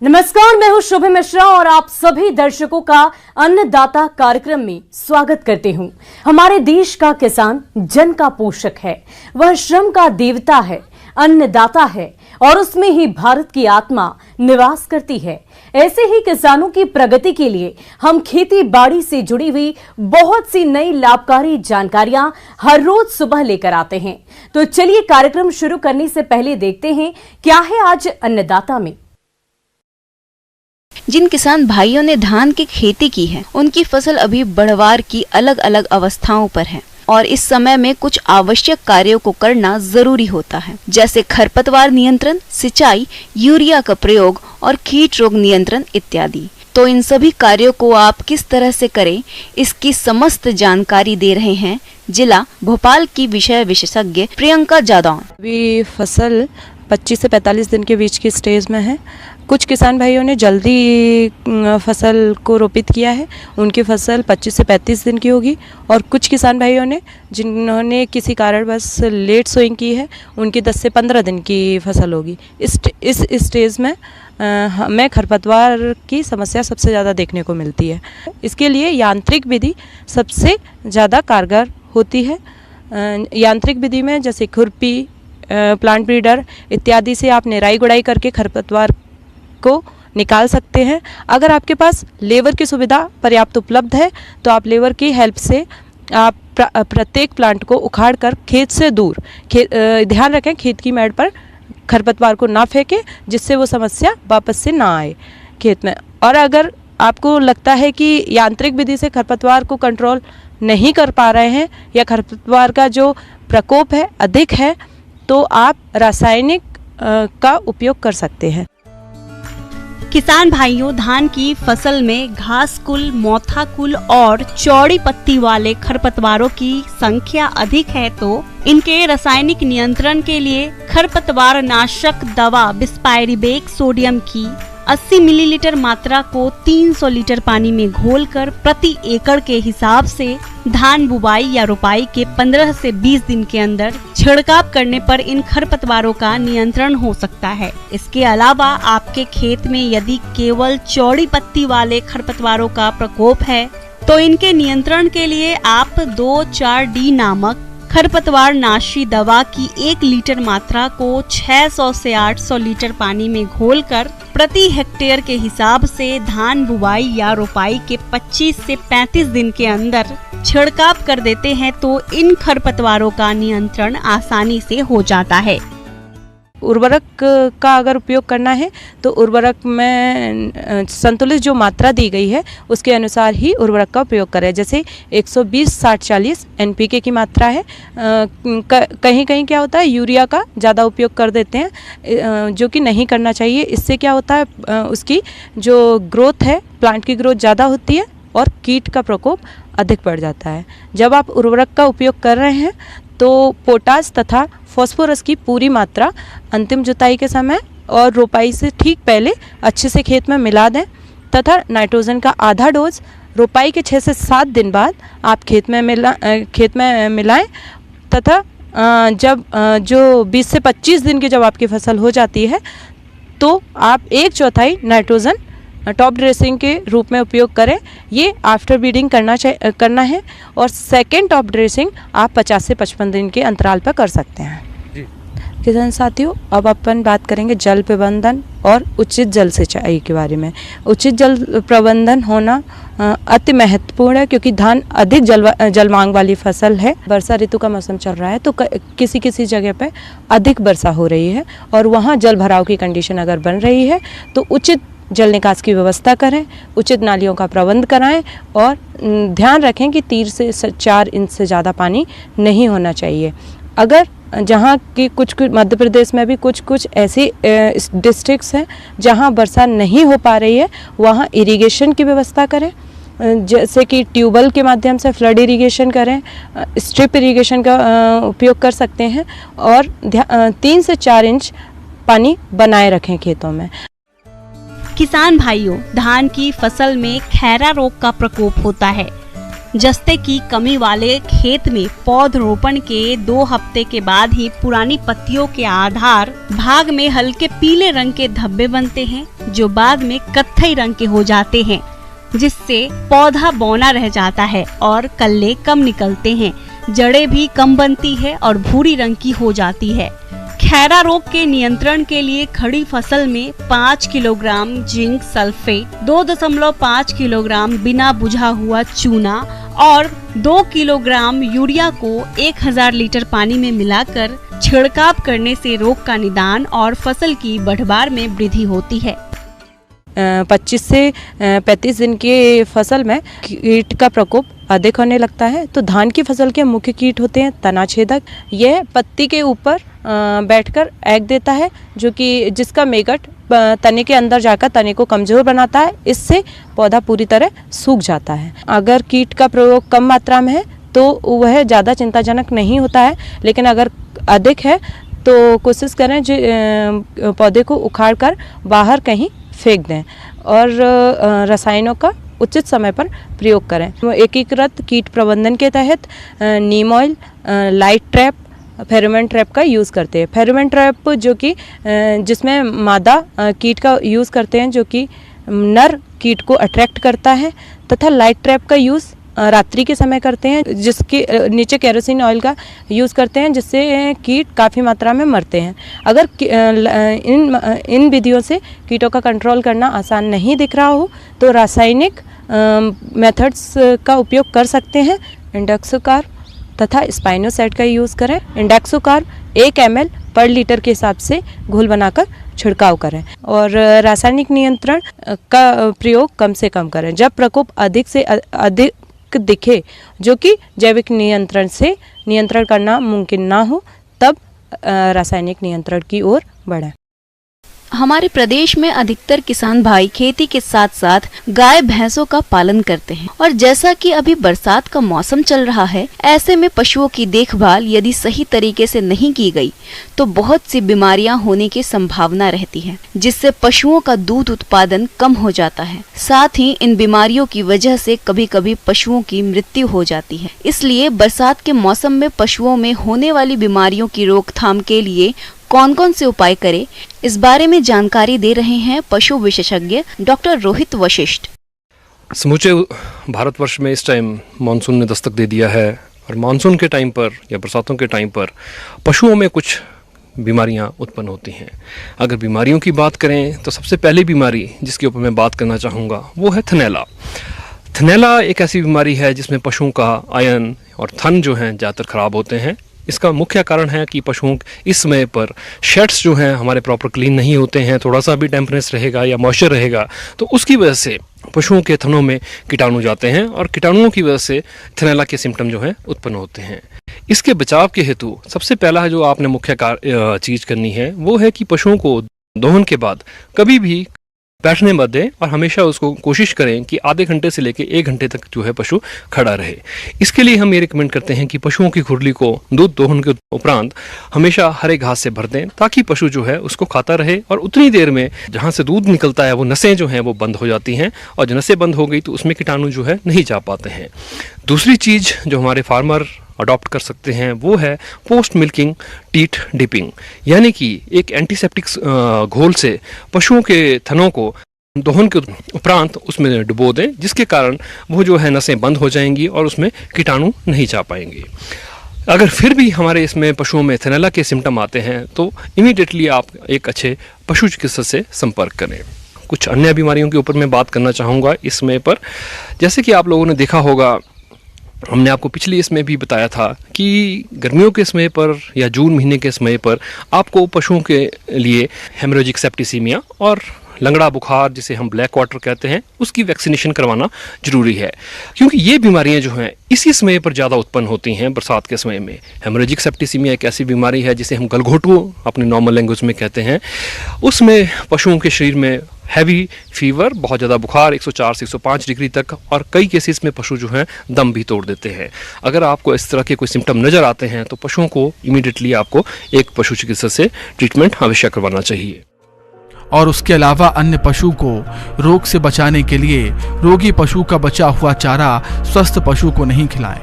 नमस्कार, मैं हूं शुभ मिश्रा और आप सभी दर्शकों का अन्नदाता कार्यक्रम में स्वागत करती हूं। हमारे देश का किसान जन का पोषक है, वह श्रम का देवता है, अन्नदाता है और उसमें ही भारत की आत्मा निवास करती है। ऐसे ही किसानों की प्रगति के लिए हम खेती बाड़ी से जुड़ी हुई बहुत सी नई लाभकारी जानकारियां हर रोज सुबह लेकर आते हैं। तो चलिए कार्यक्रम शुरू करने से पहले देखते हैं क्या है आज अन्नदाता में। जिन किसान भाइयों ने धान की खेती की है, उनकी फसल अभी बढ़वार की अलग अलग अवस्थाओं पर है और इस समय में कुछ आवश्यक कार्यों को करना जरूरी होता है, जैसे खरपतवार नियंत्रण, सिंचाई, यूरिया का प्रयोग और कीट रोग नियंत्रण इत्यादि। तो इन सभी कार्यों को आप किस तरह से करें, इसकी समस्त जानकारी दे रहे हैं जिला भोपाल की विषय विशेषज्ञ प्रियंका जादौन। अभी फसल 25 से 45 दिन के बीच की स्टेज में है। कुछ किसान भाइयों ने जल्दी फसल को रोपित किया है, उनकी फसल 25 से 35 दिन की होगी और कुछ किसान भाइयों ने जिन्होंने किसी कारणवश लेट सोइंग की है, उनकी 10 से 15 दिन की फसल होगी। इस स्टेज में हमें खरपतवार की समस्या सबसे ज़्यादा देखने को मिलती है। इसके लिए यांत्रिक विधि सबसे ज़्यादा कारगर होती है। यांत्रिक विधि में जैसे खुरपी, प्लांट ब्रीडर इत्यादि से आप निराई गुड़ाई करके खरपतवार को निकाल सकते हैं। अगर आपके पास लेबर की सुविधा पर्याप्त उपलब्ध है तो आप लेबर की हेल्प से आप प्रत्येक प्लांट को उखाड़ कर खेत से दूर, ध्यान रखें खेत की मेड़ पर खरपतवार को ना फेंकें, जिससे वो समस्या वापस से ना आए खेत में। और अगर आपको लगता है कि यांत्रिक विधि से खरपतवार को कंट्रोल नहीं कर पा रहे हैं या खरपतवार का जो प्रकोप है अधिक है, तो आप रासायनिक का उपयोग कर सकते हैं। किसान भाइयों, धान की फसल में घास कुल, मोथा कुल और चौड़ी पत्ती वाले खरपतवारों की संख्या अधिक है, तो इनके रासायनिक नियंत्रण के लिए खरपतवार नाशक दवा बिस्पायरिबेक सोडियम की 80 मिलीलीटर मात्रा को 300 लीटर पानी में घोलकर प्रति एकड़ के हिसाब से धान बुवाई या रोपाई के 15 से 20 दिन के अंदर छिड़काव करने पर इन खरपतवारों का नियंत्रण हो सकता है। इसके अलावा आपके खेत में यदि केवल चौड़ी पत्ती वाले खरपतवारों का प्रकोप है, तो इनके नियंत्रण के लिए आप 2,4-D नामक खरपतवार नाशी दवा की 1 लीटर मात्रा को 600 से 800 लीटर पानी में घोलकर प्रति हेक्टेयर के हिसाब से धान बुवाई या रोपाई के 25 से 35 दिन के अंदर छिड़काव कर देते हैं, तो इन खरपतवारों का नियंत्रण आसानी से हो जाता है। उर्वरक का अगर उपयोग करना है तो उर्वरक में संतुलित जो मात्रा दी गई है उसके अनुसार ही उर्वरक का उपयोग करें। जैसे 120-60-40 NPK की मात्रा है। कहीं कहीं क्या होता है, यूरिया का ज़्यादा उपयोग कर देते हैं, जो कि नहीं करना चाहिए। इससे क्या होता है, उसकी जो ग्रोथ है, प्लांट की ग्रोथ ज़्यादा होती है और कीट का प्रकोप अधिक बढ़ जाता है। जब आप उर्वरक का उपयोग कर रहे हैं तो पोटास तथा फास्फोरस की पूरी मात्रा अंतिम जुताई के समय और रोपाई से ठीक पहले अच्छे से खेत में मिला दें तथा नाइट्रोजन का आधा डोज रोपाई के 6 से 7 दिन बाद आप खेत में मिलाएं तथा जब जो 20 से 25 दिन की जब आपकी फसल हो जाती है तो आप 1/4 नाइट्रोजन टॉप ड्रेसिंग के रूप में उपयोग करें। ये आफ्टर बीडिंग करना है और सेकेंड टॉप ड्रेसिंग आप 50 से 55 दिन के अंतराल पर कर सकते हैं। किसान साथियों, अब अपन बात करेंगे जल प्रबंधन और उचित जल सिंचाई के बारे में। उचित जल प्रबंधन होना अति महत्वपूर्ण है, क्योंकि धान अधिक जल मांग वाली फसल है। वर्षा ऋतु का मौसम चल रहा है तो किसी किसी जगह पे अधिक वर्षा हो रही है और वहाँ जल भराव की कंडीशन अगर बन रही है तो उचित जल निकास की व्यवस्था करें, उचित नालियों का प्रबंध कराएं और ध्यान रखें कि 3 से 4 इंच से ज़्यादा पानी नहीं होना चाहिए। अगर जहाँ की कुछ मध्य प्रदेश में भी कुछ ऐसी डिस्ट्रिक्ट्स हैं जहाँ वर्षा नहीं हो पा रही है, वहाँ इरिगेशन की व्यवस्था करें, जैसे कि ट्यूबवेल के माध्यम से फ्लड इरिगेशन करें, स्ट्रिप इरिगेशन का उपयोग कर सकते हैं और 3 से 4 इंच पानी बनाए रखें खेतों में। किसान भाइयों, धान की फसल में खैरा रोग का प्रकोप होता है। जस्ते की कमी वाले खेत में पौधरोपण के 2 हफ्ते के बाद ही पुरानी पत्तियों के आधार भाग में हल्के पीले रंग के धब्बे बनते हैं, जो बाद में कत्थई रंग के हो जाते हैं, जिससे पौधा बौना रह जाता है और कल्ले कम निकलते हैं। जड़ें भी कम बनती है और भूरी रंग की हो जाती है। खैरा रोग के नियंत्रण के लिए खड़ी फसल में 5 किलोग्राम जिंक सल्फेट, 2.5 किलोग्राम बिना बुझा हुआ चूना और 2 किलोग्राम यूरिया को 1000 लीटर पानी में मिलाकर छिड़काव करने से रोग का निदान और फसल की बढ़वार में वृद्धि होती है। 25 से 35 दिन की फसल में कीट का प्रकोप अधिक होने लगता है। तो धान की फसल के मुख्य कीट होते हैं तनाछेदक। यह पत्ती के ऊपर बैठकर एग देता है, जो कि जिसका मेगट तने के अंदर जाकर तने को कमजोर बनाता है। इससे पौधा पूरी तरह सूख जाता है। अगर कीट का प्रयोग कम मात्रा में है तो वह ज़्यादा चिंताजनक नहीं होता है, लेकिन अगर अधिक है तो कोशिश करें जो पौधे को उखाड़ कर बाहर कहीं फेंक दें और रसायनों का उचित समय पर प्रयोग करें। एकीकृत कीट प्रबंधन के तहत neem oil, light trap, pheromone trap का यूज़ करते हैं। फेरोमोन ट्रैप जो कि जिसमें मादा कीट का यूज़ करते हैं, जो कि नर कीट को अट्रैक्ट करता है, तथा लाइट ट्रैप का यूज़ रात्रि के समय करते हैं, जिसके नीचे केरोसिन ऑयल का यूज़ करते हैं, जिससे कीट काफ़ी मात्रा में मरते हैं। अगर इन विधियों से कीटों का कंट्रोल करना आसान नहीं दिख रहा हो तो रासायनिक मेथड्स का उपयोग कर सकते हैं। इंडेक्सोकार्ब तथा स्पाइनोसैड का यूज़ करें। इंडेक्सोकार्ब 1 ml पर लीटर के हिसाब से घोल बनाकर छिड़काव करें और रासायनिक नियंत्रण का प्रयोग कम से कम करें। जब प्रकोप अधिक से अधिक दिखे, जो कि जैविक नियंत्रण से नियंत्रण करना मुमकिन ना हो, तब रासायनिक नियंत्रण की ओर बढ़ें। हमारे प्रदेश में अधिकतर किसान भाई खेती के साथ साथ गाय भैंसों का पालन करते हैं और जैसा कि अभी बरसात का मौसम चल रहा है, ऐसे में पशुओं की देखभाल यदि सही तरीके से नहीं की गई तो बहुत सी बीमारियां होने की संभावना रहती है, जिससे पशुओं का दूध उत्पादन कम हो जाता है। साथ ही इन बीमारियों की वजह से कभी कभी पशुओं की मृत्यु हो जाती है। इसलिए बरसात के मौसम में पशुओं में होने वाली बीमारियों की रोकथाम के लिए कौन कौन से उपाय करें, इस बारे में जानकारी दे रहे हैं पशु विशेषज्ञ डॉक्टर रोहित वशिष्ठ। समूचे भारतवर्ष में इस टाइम मानसून ने दस्तक दे दिया है और मानसून के टाइम पर या बरसातों के टाइम पर पशुओं में कुछ बीमारियां उत्पन्न होती हैं। अगर बीमारियों की बात करें तो सबसे पहली बीमारी जिसके ऊपर मैं बात करना चाहूँगा वो है थनैला। थनैला एक ऐसी बीमारी है जिसमें पशुओं का आयन और थन जो हैं ज़्यादातर ख़राब होते हैं। इसका मुख्य कारण है कि पशुओं इस समय पर शेड्स जो हैं हमारे प्रॉपर क्लीन नहीं होते हैं। थोड़ा सा भी टेम्परेचर रहेगा या मॉइस्चर रहेगा तो उसकी वजह से पशुओं के थनों में कीटाणु जाते हैं और कीटाणुओं की वजह से थनैला के सिम्टम जो हैं उत्पन्न होते हैं। इसके बचाव के हेतु सबसे पहला जो आपने मुख्य चीज़ करनी है वो है कि पशुओं को दोहन के बाद कभी भी बैठने मत दें और हमेशा उसको कोशिश करें कि आधे घंटे से लेकर 1 घंटे तक जो है पशु खड़ा रहे। इसके लिए हम ये रिकमेंड करते हैं कि पशुओं की खुरली को दूध दोहन के उपरांत हमेशा हरे घास से भर दें, ताकि पशु जो है उसको खाता रहे और उतनी देर में जहाँ से दूध निकलता है वो नसें जो हैं वो बंद हो जाती हैं और जब नसें बंद हो गई तो उसमें कीटाणु जो है नहीं जा पाते हैं। दूसरी चीज़ जो हमारे फार्मर अडॉप्ट कर सकते हैं वो है पोस्ट मिल्किंग टीथ डिपिंग, यानी कि एक एंटीसेप्टिक घोल से पशुओं के थनों को दोहन के उपरांत उसमें डुबो दें, जिसके कारण वो जो है नसें बंद हो जाएंगी और उसमें कीटाणु नहीं जा पाएंगे। अगर फिर भी हमारे इसमें पशुओं में थनैला के सिम्टम आते हैं तो इमीडिएटली आप एक अच्छे पशु चिकित्सक से संपर्क करें। कुछ अन्य बीमारियों के ऊपर मैं बात करना चाहूँगा इस समय पर। जैसे कि आप लोगों ने देखा होगा, हमने आपको पिछली इसमें भी बताया था कि गर्मियों के समय पर या जून महीने के समय पर आपको पशुओं के लिए हेमोरेजिक सेप्टिसीमिया और लंगड़ा बुखार जिसे हम ब्लैक वाटर कहते हैं उसकी वैक्सीनेशन करवाना जरूरी है, क्योंकि ये बीमारियां जो हैं इसी समय पर ज़्यादा उत्पन्न होती हैं बरसात के समय में। हेमोरेजिक सेप्टिसीमिया एक ऐसी बीमारी है जिसे हम गलघोटू अपने नॉर्मल लैंग्वेज में कहते हैं। उसमें पशुओं के शरीर में हैवी फीवर, बहुत ज़्यादा बुखार 104 से 105 डिग्री तक, और कई केसेस में पशु जो हैं दम भी तोड़ देते हैं। अगर आपको इस तरह के कोई सिम्टम नज़र आते हैं तो पशुओं को इमीडिएटली आपको एक पशु चिकित्सक से ट्रीटमेंट अवश्य करवाना चाहिए। और उसके अलावा अन्य पशु को रोग से बचाने के लिए रोगी पशु का बचा हुआ चारा स्वस्थ पशु को नहीं खिलाएं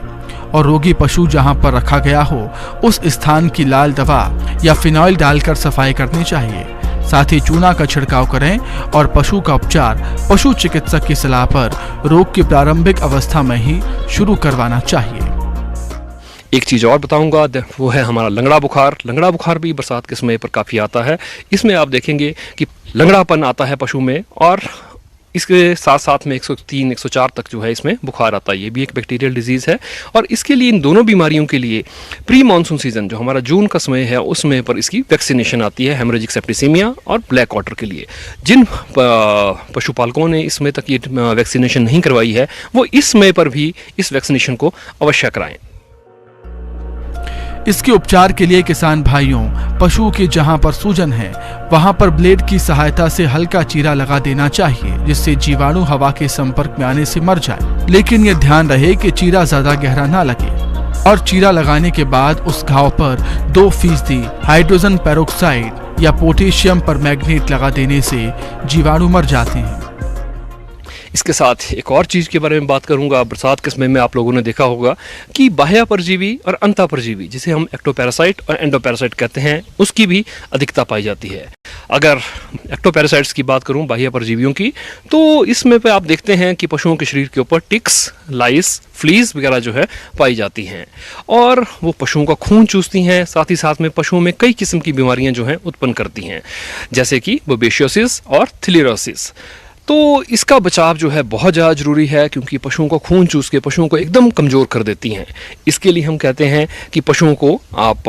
और रोगी पशु जहां पर रखा गया हो उस स्थान की लाल दवा या फिनॉइल डालकर सफाई करनी चाहिए। साथ ही चूना का छिड़काव करें और पशु का उपचार पशु चिकित्सक की सलाह पर रोग की प्रारंभिक अवस्था में ही शुरू करवाना चाहिए। एक चीज़ और बताऊंगा, वो है हमारा लंगड़ा बुखार। लंगड़ा बुखार भी बरसात के समय पर काफ़ी आता है। इसमें आप देखेंगे कि लंगड़ापन आता है पशु में और इसके साथ साथ में 103, 104 तक जो है इसमें बुखार आता है। ये भी एक बैक्टीरियल डिजीज़ है और इसके लिए, इन दोनों बीमारियों के लिए प्री मानसून सीजन जो हमारा जून का समय है उस समय पर इसकी वैक्सीनेशन आती है, हेमोरेजिक सेप्टिसीमिया और ब्लैक वाटर के लिए। जिन पशुपालकों ने इस समय तक ये वैक्सीनेशन नहीं करवाई है वो इस समय पर भी इस वैक्सीनेशन को अवश्य कराएं। इसके उपचार के लिए किसान भाइयों, पशुओं के जहां पर सूजन है वहां पर ब्लेड की सहायता से हल्का चीरा लगा देना चाहिए, जिससे जीवाणु हवा के संपर्क में आने से मर जाए। लेकिन यह ध्यान रहे कि चीरा ज्यादा गहरा ना लगे और चीरा लगाने के बाद उस घाव पर 2% हाइड्रोजन पेरोक्साइड या पोटेशियम परमैंगनेट लगा देने से जीवाणु मर जाते हैं। इसके साथ एक और चीज़ के बारे में बात करूंगा। बरसात के समय में आप लोगों ने देखा होगा कि बाह्य परजीवी और अंतः परजीवी, जिसे हम एक्टोपैरासाइट और एंडोपैरासाइट कहते हैं, उसकी भी अधिकता पाई जाती है। अगर एक्टोपैरासाइट्स की बात करूं, बाह्य परजीवियों की, तो इसमें पे आप देखते हैं कि पशुओं के शरीर के ऊपर टिक्स, लाइस, फ्लीज वगैरह जो है पाई जाती हैं और वो पशुओं का खून चूसती हैं। साथ ही साथ में पशुओं में कई किस्म की बीमारियां जो हैं उत्पन्न करती हैं, जैसे कि बबेशियोसिस और थिलिरोसिस। तो इसका बचाव जो है बहुत ज़्यादा ज़रूरी है, क्योंकि पशुओं को खून चूस के पशुओं को एकदम कमज़ोर कर देती हैं। इसके लिए हम कहते हैं कि पशुओं को आप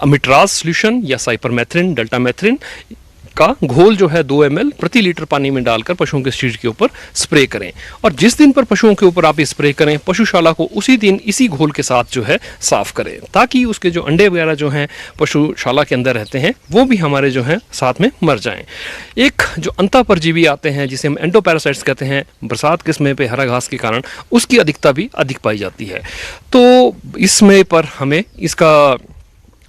अमिट्राज सोल्यूशन या साइपरमेथ्रिन, डेल्टामेथ्रिन का घोल जो है 2 ml प्रति लीटर पानी में डालकर पशुओं के शरीर के ऊपर स्प्रे करें। और जिस दिन पर पशुओं के ऊपर आप ये स्प्रे करें, पशुशाला को उसी दिन इसी घोल के साथ जो है साफ करें, ताकि उसके जो अंडे वगैरह जो हैं पशुशाला के अंदर रहते हैं वो भी हमारे जो हैं साथ में मर जाएं। एक जो अंतः परजीवी आते हैं जिसे हम एंडोपैरासाइट्स कहते हैं, बरसात के समय पे हरा घास के कारण उसकी अधिकता भी अधिक पाई जाती है। तो इस समय पर हमें इसका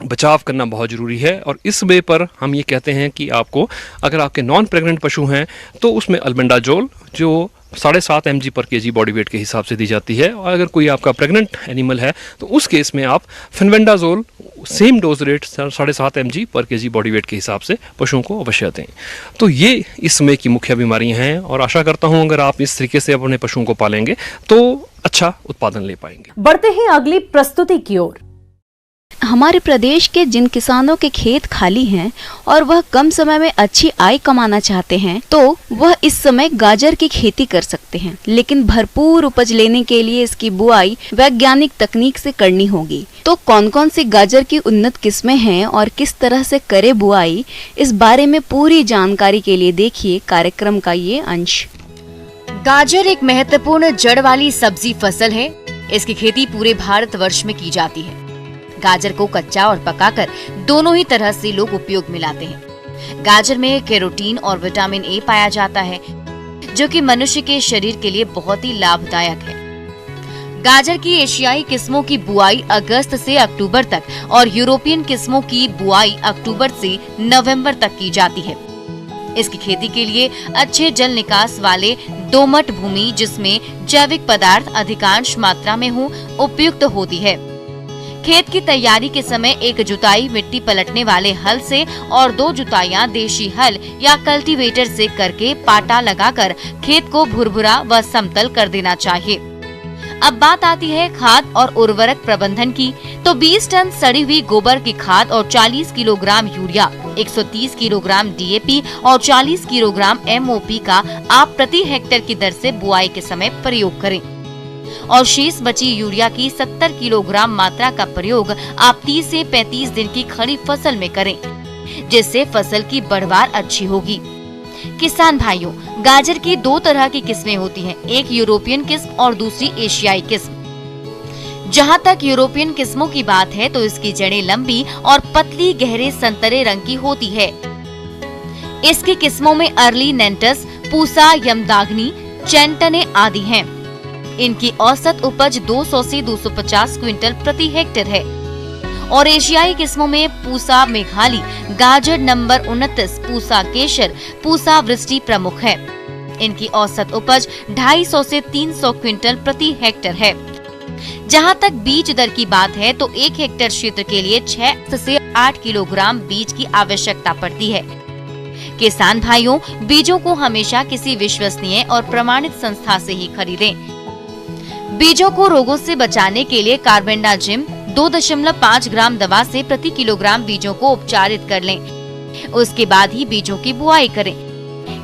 बचाव करना बहुत ज़रूरी है। और इस वे पर हम ये कहते हैं कि आपको, अगर आपके नॉन प्रेग्नेंट पशु हैं तो उसमें अल्बेंडाजोल जो 7.5 mg पर kg बॉडी वेट के हिसाब से दी जाती है, और अगर कोई आपका प्रेग्नेंट एनिमल है तो उस केस में आप फेनवेंडाजोल सेम डोज रेट 7.5 mg पर kg बॉडी वेट के हिसाब से पशुओं को अवश्य दें। तो ये इस समय की मुख्य बीमारियां हैं और आशा करता हूं अगर आप इस तरीके से अपने पशुओं को पालेंगे तो अच्छा उत्पादन ले पाएंगे। बढ़ते हैं अगली प्रस्तुति की ओर। हमारे प्रदेश के जिन किसानों के खेत खाली हैं और वह कम समय में अच्छी आय कमाना चाहते हैं तो वह इस समय गाजर की खेती कर सकते हैं, लेकिन भरपूर उपज लेने के लिए इसकी बुआई वैज्ञानिक तकनीक से करनी होगी। तो कौन कौन सी गाजर की उन्नत किस्में हैं और किस तरह से करे बुआई, इस बारे में पूरी जानकारी के लिए देखिए कार्यक्रम का ये अंश। गाजर एक महत्वपूर्ण जड़ वाली सब्जी फसल है। इसकी खेती पूरे भारतवर्ष में की जाती है। गाजर को कच्चा और पकाकर दोनों ही तरह से लोग उपयोग में लाते हैं। गाजर में कैरोटीन और विटामिन ए पाया जाता है, जो कि मनुष्य के शरीर के लिए बहुत ही लाभदायक है। गाजर की एशियाई किस्मों की बुआई अगस्त से अक्टूबर तक और यूरोपियन किस्मों की बुआई अक्टूबर से नवंबर तक की जाती है। इसकी खेती के लिए अच्छे जल निकास वाले दोमट भूमि, जिसमें जैविक पदार्थ अधिकांश मात्रा में हो, उपयुक्त होती है। खेत की तैयारी के समय एक जुताई मिट्टी पलटने वाले हल से और 2 जुताइयां देशी हल या कल्टीवेटर से करके पाटा लगाकर खेत को भुरभुरा व समतल कर देना चाहिए। अब बात आती है खाद और उर्वरक प्रबंधन की। तो 20 टन सड़ी हुई गोबर की खाद और 40 किलोग्राम यूरिया, 130 किलोग्राम DAP और 40 किलोग्राम MOP का आप प्रति हेक्टेयर की दर से बुआई के समय प्रयोग करें और शेष बची यूरिया की 70 किलोग्राम मात्रा का प्रयोग आप 30 से 35 दिन की खड़ी फसल में करें, जिससे फसल की बढ़वार अच्छी होगी। किसान भाइयों, गाजर की 2 तरह की किस्में होती हैं, एक यूरोपियन किस्म और दूसरी एशियाई किस्म। जहां तक यूरोपियन किस्मों की बात है तो इसकी जड़ें लंबी और पतली गहरे संतरे रंग की होती है। इसकी किस्मों में अर्ली नेंटस, पूसा, यमदाग्नि, चेंटने आदि हैं। इनकी औसत उपज 200 से 250 क्विंटल प्रति हेक्टेयर है और एशियाई किस्मों में पूसा मेघाली, गाजर नंबर 29, पूसा केशर, पूसा वृष्टि प्रमुख है। इनकी औसत उपज 250 से 300 क्विंटल प्रति हेक्टेयर है। जहां तक बीज दर की बात है तो 1 हेक्टेयर क्षेत्र के लिए 6 से 8 किलोग्राम बीज की आवश्यकता पड़ती है। किसान भाइयों, बीजों को हमेशा किसी विश्वसनीय और प्रमाणित संस्था से ही खरीदें। बीजों को रोगों से बचाने के लिए कार्बेंडाजिम 2.5 ग्राम दवा से प्रति किलोग्राम बीजों को उपचारित कर लें। उसके बाद ही बीजों की बुआई करें।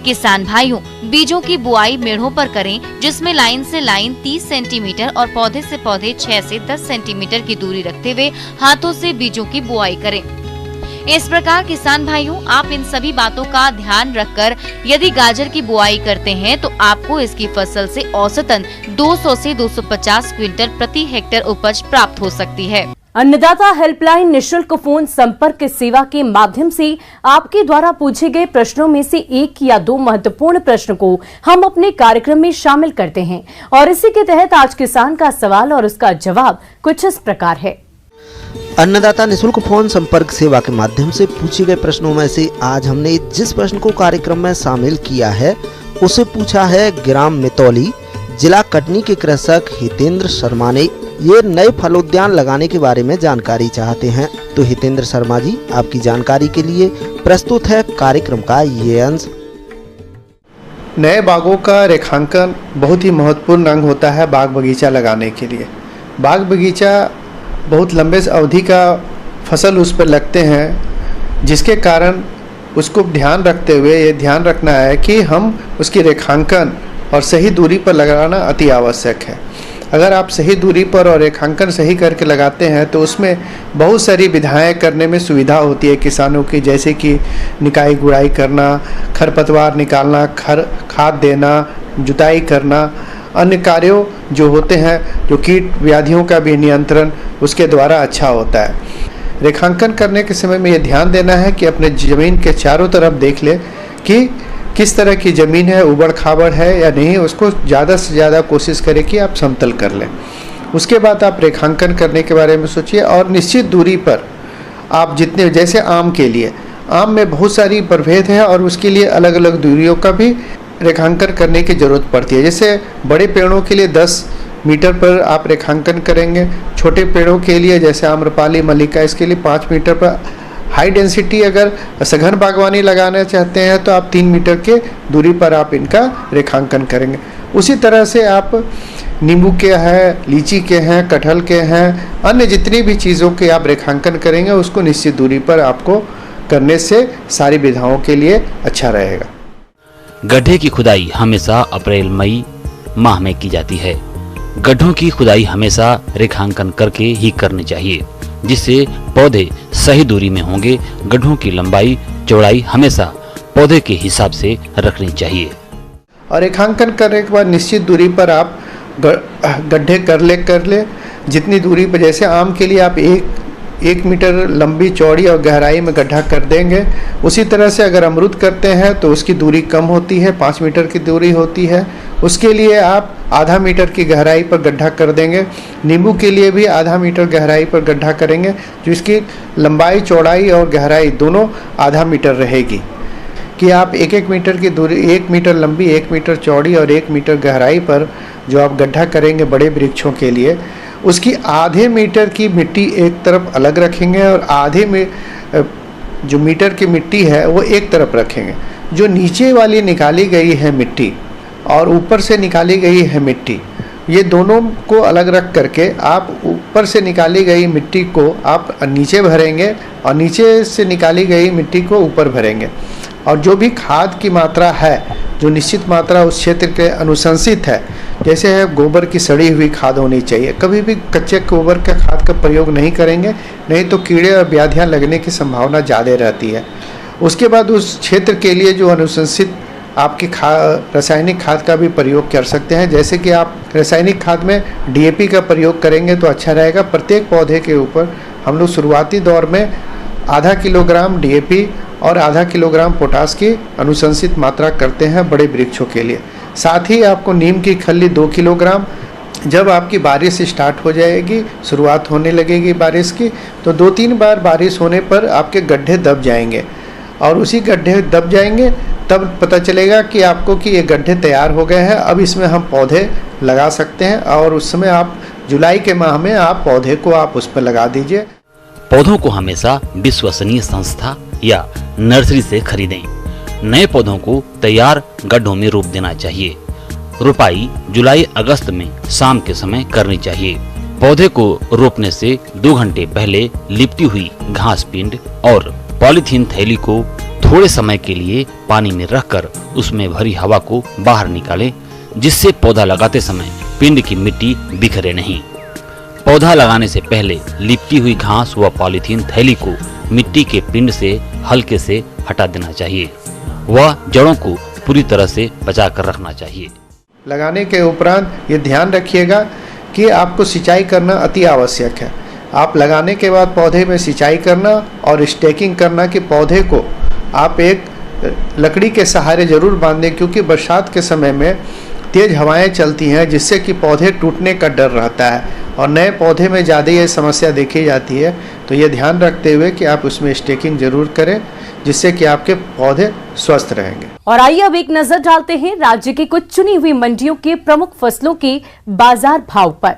किसान भाइयों, बीजों की बुआई मेढ़ों पर करें, जिसमें लाइन से लाइन 30 सेंटीमीटर और पौधे से पौधे 6 से 10 सेंटीमीटर की दूरी रखते हुए हाथों से बीजों की बुआई करें। इस प्रकार किसान भाइयों, आप इन सभी बातों का ध्यान रखकर यदि गाजर की बुआई करते हैं तो आपको इसकी फसल से औसतन 200 से 250 क्विंटल प्रति हेक्टेयर उपज प्राप्त हो सकती है। अन्नदाता हेल्पलाइन निशुल्क फोन संपर्क सेवा के माध्यम से आपके द्वारा पूछे गए प्रश्नों में से 1 या 2 महत्वपूर्ण प्रश्न को हम अपने कार्यक्रम में शामिल करते हैं और इसी के तहत आज किसान का सवाल और उसका जवाब कुछ इस प्रकार है। अन्नदाता निशुल्क फोन संपर्क सेवा के माध्यम से पूछे गए प्रश्नों में से आज हमने जिस प्रश्न को कार्यक्रम में शामिल किया है उसे पूछा है ग्राम मितौली, जिला कटनी के कृषक हितेंद्र शर्मा ने। ये नए फलोद्यान लगाने के बारे में जानकारी चाहते हैं। तो हितेंद्र शर्मा जी, आपकी जानकारी के लिए प्रस्तुत है कार्यक्रम का ये अंश। नए बागों का रेखांकन बहुत ही महत्वपूर्ण अंग होता है बाग बगीचा लगाने के लिए। बाग बगीचा बहुत लंबे अवधि का फसल उस पर लगते हैं, जिसके कारण उसको ध्यान रखते हुए ये ध्यान रखना है कि हम उसकी रेखांकन और सही दूरी पर लगाना अति आवश्यक है। अगर आप सही दूरी पर और रेखांकन सही करके लगाते हैं तो उसमें बहुत सारी विधाएं करने में सुविधा होती है किसानों की, जैसे कि निकाई गुड़ाई करना, खरपतवार निकालना, खाद देना, जुताई करना, अन्य कार्यों जो होते हैं, जो कीट व्याधियों का भी नियंत्रण उसके द्वारा अच्छा होता है। रेखांकन करने के समय में ये ध्यान देना है कि अपने ज़मीन के चारों तरफ देख ले कि किस तरह की ज़मीन है, उबड़ खाबड़ है या नहीं। उसको ज़्यादा से ज़्यादा कोशिश करें कि आप समतल कर लें। उसके बाद आप रेखांकन करने के बारे में सोचिए और निश्चित दूरी पर आप जितने, जैसे आम के लिए, आम में बहुत सारी प्रभेद है और उसके लिए अलग अलग दूरियों का भी रेखांकन करने की ज़रूरत पड़ती है। जैसे बड़े पेड़ों के लिए 10 मीटर पर आप रेखांकन करेंगे, छोटे पेड़ों के लिए जैसे आम्रपाली, मल्लिका, इसके लिए 5 मीटर पर। हाई डेंसिटी अगर सघन बागवानी लगाना चाहते हैं तो आप 3 मीटर के दूरी पर आप इनका रेखांकन करेंगे। उसी तरह से आप नींबू के हैं, लीची के हैं, कटहल के हैं, अन्य जितनी भी चीज़ों के आप रेखांकन करेंगे उसको निश्चित दूरी पर आपको करने से सारी विधाओं के लिए अच्छा रहेगा। गड्ढे की खुदाई हमेशा अप्रैल मई माह में की जाती है। गड्ढों की खुदाई हमेशा रेखांकन करके ही करनी चाहिए, जिससे पौधे सही दूरी में होंगे। गड्ढों की लंबाई चौड़ाई हमेशा पौधे के हिसाब से रखनी चाहिए। और रेखांकन करने के बाद निश्चित दूरी पर आप गड्ढे कर ले जितनी दूरी पर, जैसे आम के लिए आप 1 मीटर लंबी चौड़ी और गहराई में गड्ढा कर देंगे। उसी तरह से अगर अमरूद करते हैं तो उसकी दूरी कम होती है, 5 मीटर की दूरी होती है। उसके लिए आप आधा मीटर की गहराई पर गड्ढा कर देंगे। नींबू के लिए भी आधा मीटर गहराई पर गड्ढा करेंगे, जिसकी लंबाई चौड़ाई और गहराई दोनों आधा मीटर रहेगी। कि आप 1-1 मीटर की दूरी, 1 मीटर लंबी, 1 मीटर चौड़ी और 1 मीटर गहराई पर जो आप गड्ढा करेंगे बड़े वृक्षों के लिए, उसकी आधे मीटर की मिट्टी एक तरफ अलग रखेंगे और आधे में जो मीटर की मिट्टी है वो एक तरफ रखेंगे। जो नीचे वाली निकाली गई है मिट्टी और ऊपर से निकाली गई है मिट्टी, ये दोनों को अलग रख करके आप ऊपर से निकाली गई मिट्टी को आप नीचे भरेंगे और नीचे से निकाली गई मिट्टी को ऊपर भरेंगे। और जो भी खाद की मात्रा है, जो निश्चित मात्रा उस क्षेत्र के अनुशंसित है, जैसे है गोबर की सड़ी हुई खाद होनी चाहिए। कभी भी कच्चे गोबर का खाद का प्रयोग नहीं करेंगे, नहीं तो कीड़े और व्याधियाँ लगने की संभावना ज़्यादा रहती है। उसके बाद उस क्षेत्र के लिए जो अनुशंसित आपकी रासायनिक खाद का भी प्रयोग कर सकते हैं। जैसे कि आप रासायनिक खाद में DAP का प्रयोग करेंगे तो अच्छा रहेगा। प्रत्येक पौधे के ऊपर हम लोग शुरुआती दौर में आधा किलोग्राम DAP और आधा किलोग्राम पोटास की अनुशंसित मात्रा करते हैं बड़े वृक्षों के लिए। साथ ही आपको नीम की खल्ली 2 किलोग्राम जब आपकी बारिश स्टार्ट हो जाएगी, शुरुआत होने लगेगी बारिश की, तो 2-3 बार बारिश होने पर आपके गड्ढे दब जाएंगे और उसी गड्ढे दब जाएंगे तब पता चलेगा कि आपको कि ये गड्ढे तैयार हो गए हैं, अब इसमें हम पौधे लगा सकते हैं। और उस समय आप जुलाई के माह में आप पौधे को आप उस पर लगा दीजिए। पौधों को हमेशा विश्वसनीय संस्था या नर्सरी से खरीदें। नए पौधों को तैयार गड्ढों में रोप देना चाहिए। रोपाई जुलाई अगस्त में शाम के समय करनी चाहिए। पौधे को रोपने से 2 घंटे पहले लिपटी हुई घास पिंड और पॉलीथीन थैली को थोड़े समय के लिए पानी में रखकर उसमें भरी हवा को बाहर निकालें, जिससे पौधा लगाते समय पिंड की मिट्टी बिखरे नहीं। पौधा लगाने से पहले लिपटी हुई घास व पॉलीथीन थैली को मिट्टी के पिंड से हल्के से हटा देना चाहिए। वह जड़ों को पूरी तरह से बचा कर रखना चाहिए। लगाने के उपरांत ये ध्यान रखिएगा कि आपको सिंचाई करना अति आवश्यक है। आप लगाने के बाद पौधे में सिंचाई करना और स्टेकिंग करना कि पौधे को आप एक लकड़ी के सहारे जरूर बांधें, क्योंकि बरसात के समय में तेज हवाएं चलती हैं जिससे कि पौधे टूटने का डर रहता है और नए पौधे में ज़्यादा ये समस्या देखी जाती है। तो ये ध्यान रखते हुए कि आप उसमें स्टेकिंग जरूर करें, जिससे कि आपके पौधे स्वस्थ रहेंगे। और आइए अब एक नजर डालते हैं राज्य की कुछ चुनी हुई मंडियों के प्रमुख फसलों के बाजार भाव पर।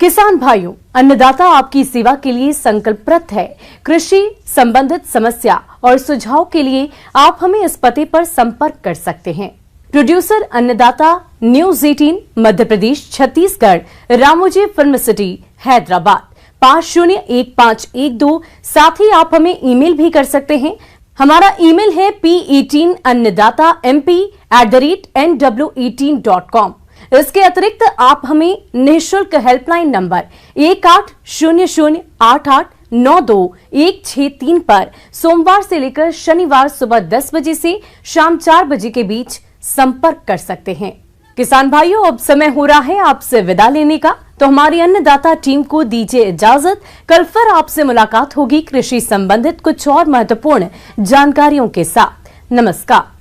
किसान भाइयों, अन्नदाता आपकी सेवा के लिए संकल्परत है। कृषि संबंधित समस्या और सुझाव के लिए आप हमें इस पते पर संपर्क कर सकते हैं। प्रोड्यूसर अन्नदाता, news 18, Madhya Pradesh, Chhattisgarh, Ramoji film city, Hyderabad 501512। साथ ही आप हमें ईमेल भी कर सकते हैं। हमारा ईमेल है p18annadatamp@nw18.com। इसके अतिरिक्त आप हमें निःशुल्क हेल्पलाइन नंबर 180088921663 पर सोमवार से लेकर शनिवार सुबह 10 बजे से शाम 4 बजे के बीच संपर्क कर सकते हैं। किसान भाइयों, अब समय हो रहा है आपसे विदा लेने का, तो हमारी अन्नदाता टीम को दीजिए इजाजत। कल फिर आपसे मुलाकात होगी कृषि संबंधित कुछ और महत्वपूर्ण जानकारियों के साथ। नमस्कार।